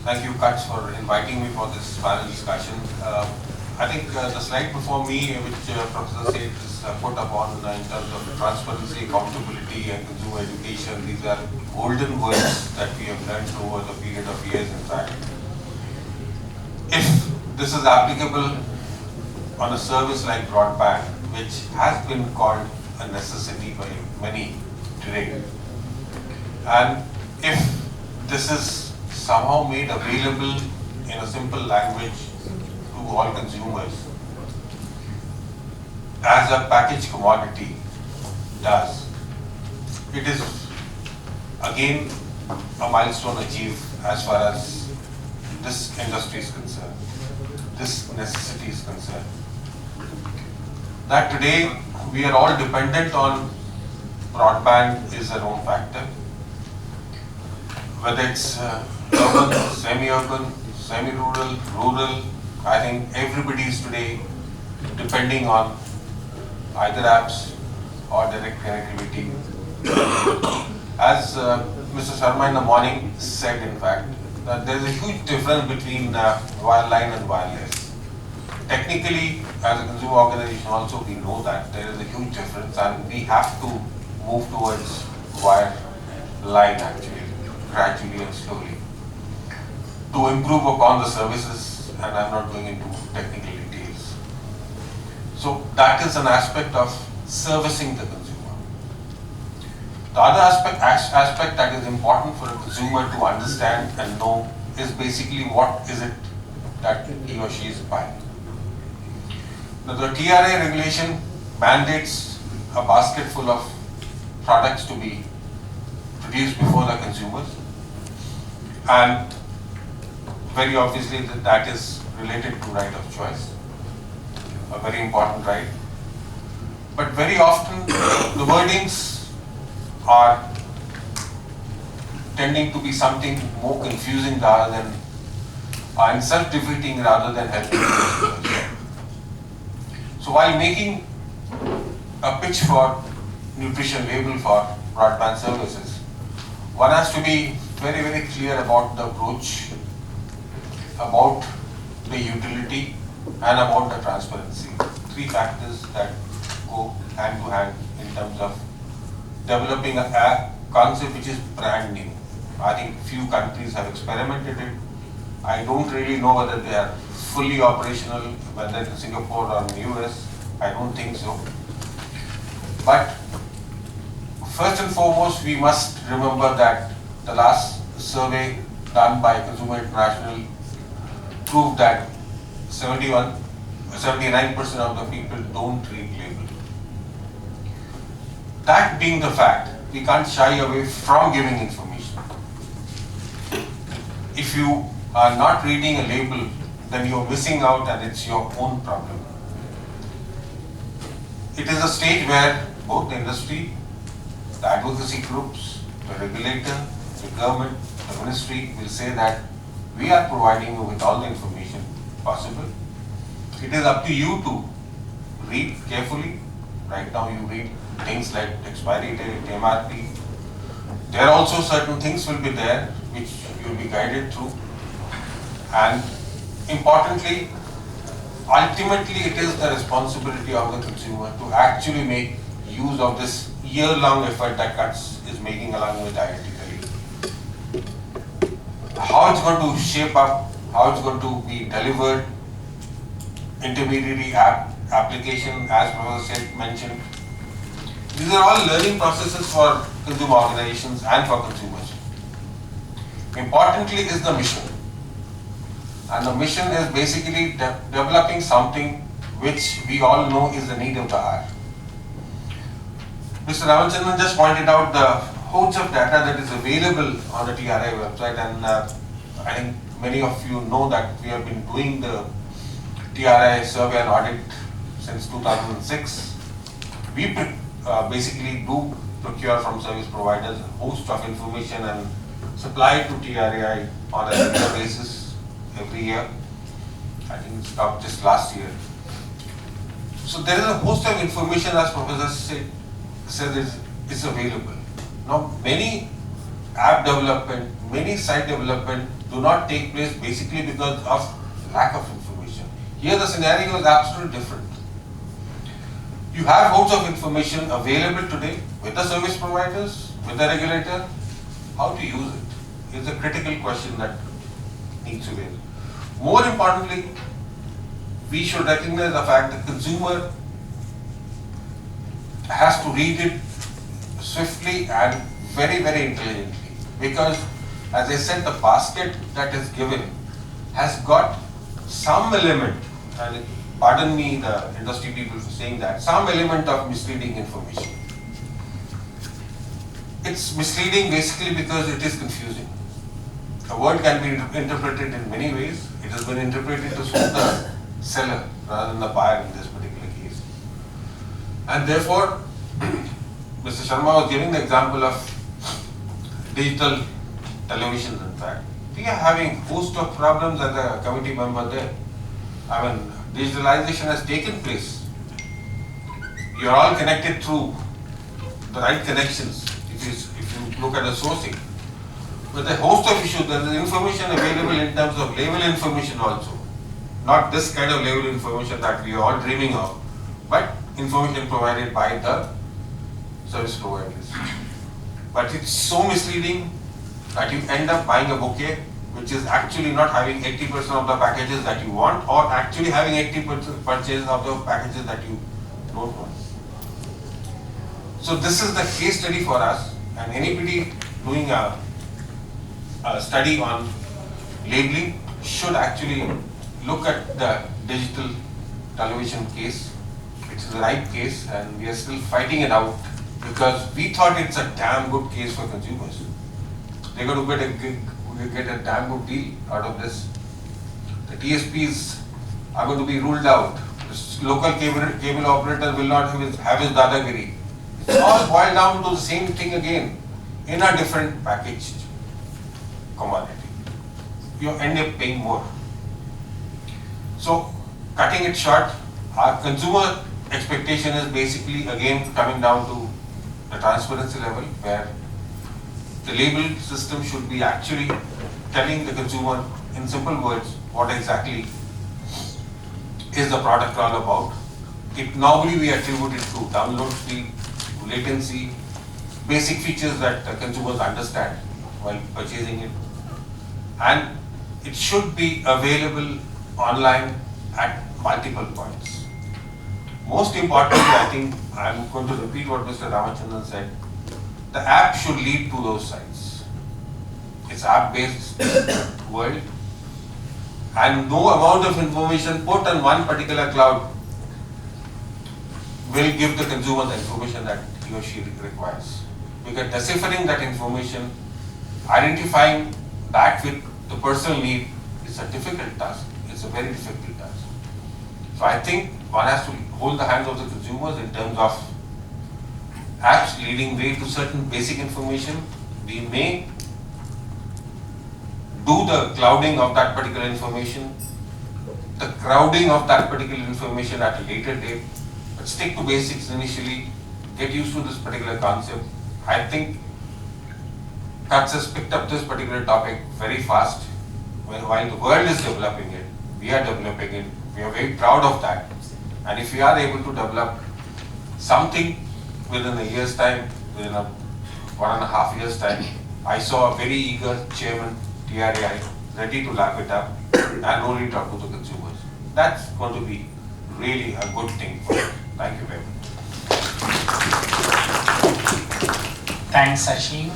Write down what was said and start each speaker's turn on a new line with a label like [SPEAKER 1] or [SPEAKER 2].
[SPEAKER 1] Thank you, Kutch, for inviting me for this panel discussion. I think the slide before me, which Professor said is put upon in terms of transparency, accountability, and consumer education. These are golden words that we have learned over the period of years, in fact. If this is applicable on a service like broadband, which has been called a necessity by many today, and if this is somehow made available in a simple language to all consumers as a packaged commodity does, it is again a milestone achieved as far as this industry is concerned, this necessity is concerned. That today we are all dependent on broadband is a known factor. Whether it's urban, semi-urban, semi-rural, rural, I think everybody is today depending on either apps or direct connectivity. As Mr. Sharma in the morning said, in fact, that there is a huge difference between wireline and wireless. Technically, as a consumer organization also, we know that there is a huge difference and we have to move towards wireline actually, gradually and slowly, to improve upon the services, and I'm not going into technical details. So that is an aspect of servicing the consumer. The other aspect that is important for a consumer to understand and know is basically what is it that he or she is buying. Now, the TRA regulation mandates a basket full of products to be produced before the consumers, and very obviously that is related to right of choice, a very important right. But very often the wordings are tending to be something more confusing rather than and self-defeating rather than helping consumers. So while making a pitch for nutrition label for broadband services, one has to be very, very clear about the approach, about the utility, and about the transparency. Three factors that go hand to hand in terms of developing a concept which is brand new. I think few countries have experimented it. I don't really know whether they are fully operational, whether in Singapore or in the US. I don't think so. But first and foremost, we must remember that the last survey done by Consumer International proved that 79% of the people don't read label. That being the fact, we can't shy away from giving information. If you are not reading a label, then you're missing out and it's your own problem. It is a stage where both the industry, the advocacy groups, the regulator, the government, the ministry will say that we are providing you with all the information possible. It is up to you to read carefully. Right now you read things like expiry date, MRP. There are also certain things will be there which you will be guided through. And importantly, ultimately it is the responsibility of the consumer to actually make use of this year-long effort that Kutch is making along with IIT. How it's going to shape up, how it's going to be delivered, intermediary application, as Professor mentioned. These are all learning processes for consumer organizations and for consumers. Importantly is the mission. And the mission is basically developing something which we all know is the need of the hour. Mr. Ravichandran just pointed out the host of data that is available on the TRI website, and I think many of you know that we have been doing the TRI survey and audit since 2006. We basically do procure from service providers a host of information and supply to TRI on a regular basis every year. I think it stopped just last year. So there is a host of information, as Professor said is available. Now many app development, many site development do not take place basically because of lack of information. Here the scenario is absolutely different. You have loads of information available today with the service providers, with the regulator. How to use it is a critical question that needs to be raised. More importantly, we should recognize the fact that the consumer has to read it swiftly and very, very intelligently. Because, as I said, the basket that is given has got some element, and pardon me, the industry people for saying that, some element of misleading information. It's misleading basically because it is confusing. A word can be interpreted in many ways. It has been interpreted to suit the seller rather than the buyer in this particular case. And therefore, Mr. Sharma was giving the example of digital televisions, in fact. We are having a host of problems as a committee member there. I mean, digitalization has taken place. You are all connected through the right connections if you look at the sourcing. But a host of issues, there is information available in terms of label information also. Not this kind of label information that we are all dreaming of, but information provided by the service providers. But it's so misleading that you end up buying a bouquet which is actually not having 80% of the packages that you want, or actually having 80% purchases of the packages that you don't want. So this is the case study for us, and anybody doing a study on labeling should actually look at the digital television case. It's the right case, and we are still fighting it out because we thought it's a damn good case for consumers. They're going to get a damn good deal out of this. The TSPs are going to be ruled out. This local cable operator will not have his dadagiri. It's all boiled down to the same thing again in a different packaged commodity. You end up paying more. So, cutting it short, our consumer expectation is basically again coming down to the transparency level, where the label system should be actually telling the consumer in simple words what exactly is the product all about. It normally we attribute it to download speed, to latency, basic features that the consumers understand while purchasing it, and it should be available online at multiple points. Most importantly, I think I'm going to repeat what Mr. Ramachandran said. The app should lead to those sites. It's app-based world, and no amount of information put on one particular cloud will give the consumer the information that he or she requires. Because deciphering that information, identifying that with the personal need is a difficult task. It's a very difficult task. So I think one has to hold the hands of the consumers in terms of apps leading way to certain basic information. We may do the clouding of that particular information, the crowding of that particular information at a later date, but stick to basics initially, get used to this particular concept. I think Cuts has picked up this particular topic very fast. While the world is developing it, we are developing it. We are very proud of that. And if we are able to develop something within a year's time, within a 1.5 years' time, I saw a very eager chairman, TRAI, ready to lap it up and roll it out to the consumers. That's going to be really a good thing for us. Thank you very much.
[SPEAKER 2] Thanks, Ashim.